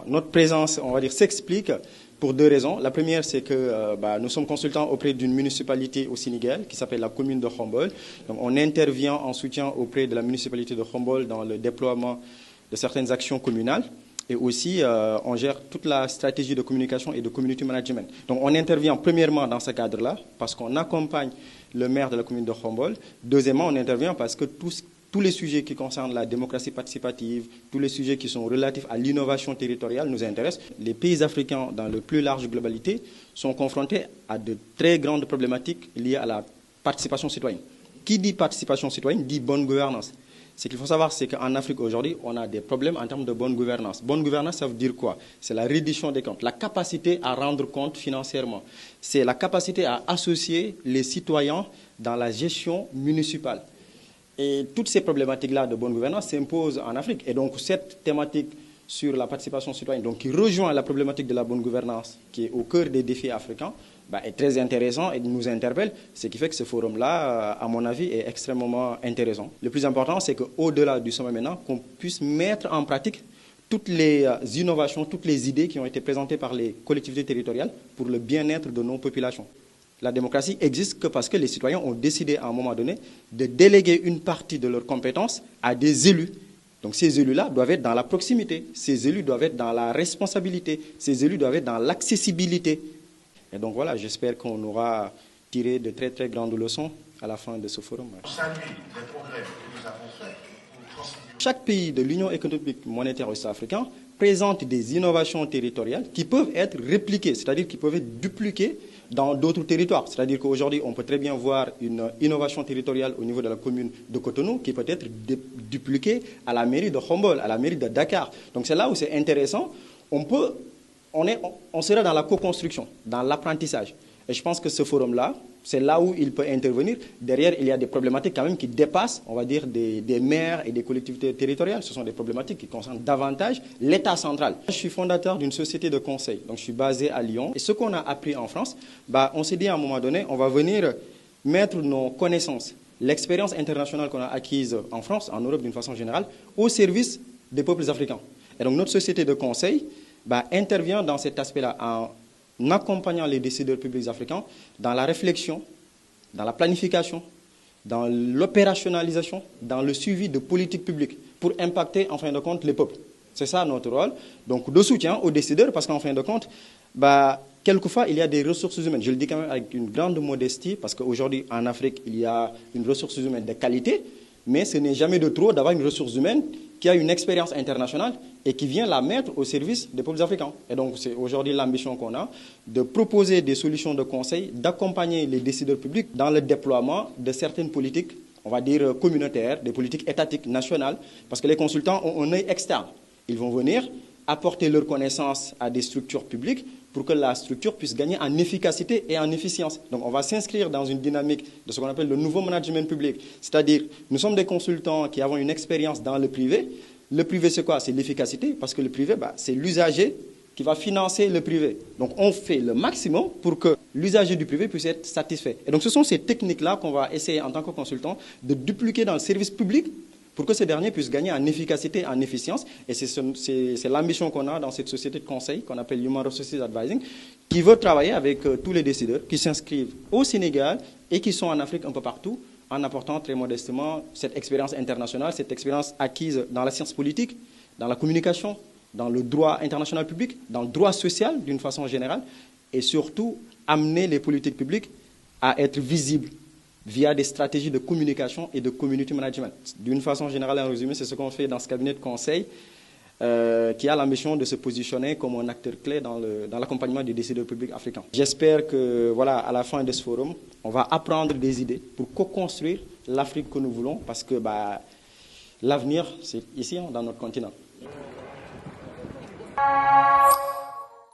Notre présence, on va dire, s'explique pour deux raisons. La première, c'est que nous sommes consultants auprès d'une municipalité au Sénégal qui s'appelle la commune de Khombole. Donc, on intervient en soutien auprès de la municipalité de Khombole dans le déploiement de certaines actions communales. Et aussi, on gère toute la stratégie de communication et de community management. Donc, on intervient premièrement dans ce cadre-là parce qu'on accompagne le maire de la commune de Khombole. Deuxièmement, on intervient parce que tous les sujets qui concernent la démocratie participative, tous les sujets qui sont relatifs à l'innovation territoriale nous intéressent. Les pays africains, dans leur plus large globalité, sont confrontés à de très grandes problématiques liées à la participation citoyenne. Qui dit participation citoyenne dit bonne gouvernance. Ce qu'il faut savoir, c'est qu'en Afrique aujourd'hui, on a des problèmes en termes de bonne gouvernance. Bonne gouvernance, ça veut dire quoi? C'est la reddition des comptes, la capacité à rendre compte financièrement. C'est la capacité à associer les citoyens dans la gestion municipale. Et toutes ces problématiques-là de bonne gouvernance s'imposent en Afrique. Et donc, cette thématique sur la participation citoyenne, donc, qui rejoint la problématique de la bonne gouvernance, qui est au cœur des défis africains, est très intéressant et nous interpelle, ce qui fait que ce forum-là, à mon avis, est extrêmement intéressant. Le plus important, c'est qu'au-delà du sommet maintenant, qu'on puisse mettre en pratique toutes les innovations, toutes les idées qui ont été présentées par les collectivités territoriales pour le bien-être de nos populations. La démocratie existe que parce que les citoyens ont décidé à un moment donné de déléguer une partie de leurs compétences à des élus. Donc ces élus-là doivent être dans la proximité, ces élus doivent être dans la responsabilité, ces élus doivent être dans l'accessibilité. Et donc voilà, j'espère qu'on aura tiré de très très grandes leçons à la fin de ce forum. Chaque pays de l'Union économique monétaire ouest-africaine présente des innovations territoriales qui peuvent être répliquées, c'est-à-dire qui peuvent être dupliquées dans d'autres territoires. C'est-à-dire qu'aujourd'hui, on peut très bien voir une innovation territoriale au niveau de la commune de Cotonou qui peut être dupliquée à la mairie de Khombole, à la mairie de Dakar. Donc c'est là où c'est intéressant. On sera dans la co-construction, dans l'apprentissage. Et je pense que ce forum-là, c'est là où il peut intervenir. Derrière, il y a des problématiques quand même qui dépassent, on va dire, des maires et des collectivités territoriales. Ce sont des problématiques qui concernent davantage l'État central. Je suis fondateur d'une société de conseil, donc je suis basé à Lyon. Et ce qu'on a appris en France, on s'est dit à un moment donné, on va venir mettre nos connaissances, l'expérience internationale qu'on a acquise en France, en Europe d'une façon générale, au service des peuples africains. Et donc notre société de conseil intervient dans cet aspect-là en accompagnant les décideurs publics africains dans la réflexion, dans la planification, dans l'opérationnalisation, dans le suivi de politiques publiques pour impacter en fin de compte les peuples. C'est ça notre rôle. Donc de soutien aux décideurs parce qu'en fin de compte, quelquefois il y a des ressources humaines. Je le dis quand même avec une grande modestie parce qu'aujourd'hui en Afrique il y a une ressource humaine de qualité, mais ce n'est jamais de trop d'avoir une ressource humaine qui a une expérience internationale et qui vient la mettre au service des peuples africains. Et donc, c'est aujourd'hui l'ambition qu'on a de proposer des solutions de conseil, d'accompagner les décideurs publics dans le déploiement de certaines politiques, on va dire communautaires, des politiques étatiques, nationales, parce que les consultants ont un œil externe. Ils vont venir apporter leurs connaissances à des structures publiques pour que la structure puisse gagner en efficacité et en efficience. Donc on va s'inscrire dans une dynamique de ce qu'on appelle le nouveau management public. C'est-à-dire, nous sommes des consultants qui avons une expérience dans le privé. Le privé, c'est quoi? C'est l'efficacité, parce que le privé, c'est l'usager qui va financer le privé. Donc on fait le maximum pour que l'usager du privé puisse être satisfait. Et donc ce sont ces techniques-là qu'on va essayer en tant que consultant de dupliquer dans le service public pour que ce dernier puisse gagner en efficacité, en efficience. Et c'est l'ambition qu'on a dans cette société de conseil qu'on appelle Human Resources Advising, qui veut travailler avec tous les décideurs qui s'inscrivent au Sénégal et qui sont en Afrique un peu partout, en apportant très modestement cette expérience internationale, cette expérience acquise dans la science politique, dans la communication, dans le droit international public, dans le droit social d'une façon générale, et surtout amener les politiques publiques à être visibles via des stratégies de communication et de community management. D'une façon générale, en résumé, c'est ce qu'on fait dans ce cabinet de conseil qui a l'ambition de se positionner comme un acteur clé dans l'accompagnement des décideurs publics africains. J'espère que, voilà, à la fin de ce forum, on va apprendre des idées pour co-construire l'Afrique que nous voulons, parce que l'avenir, c'est ici, dans notre continent.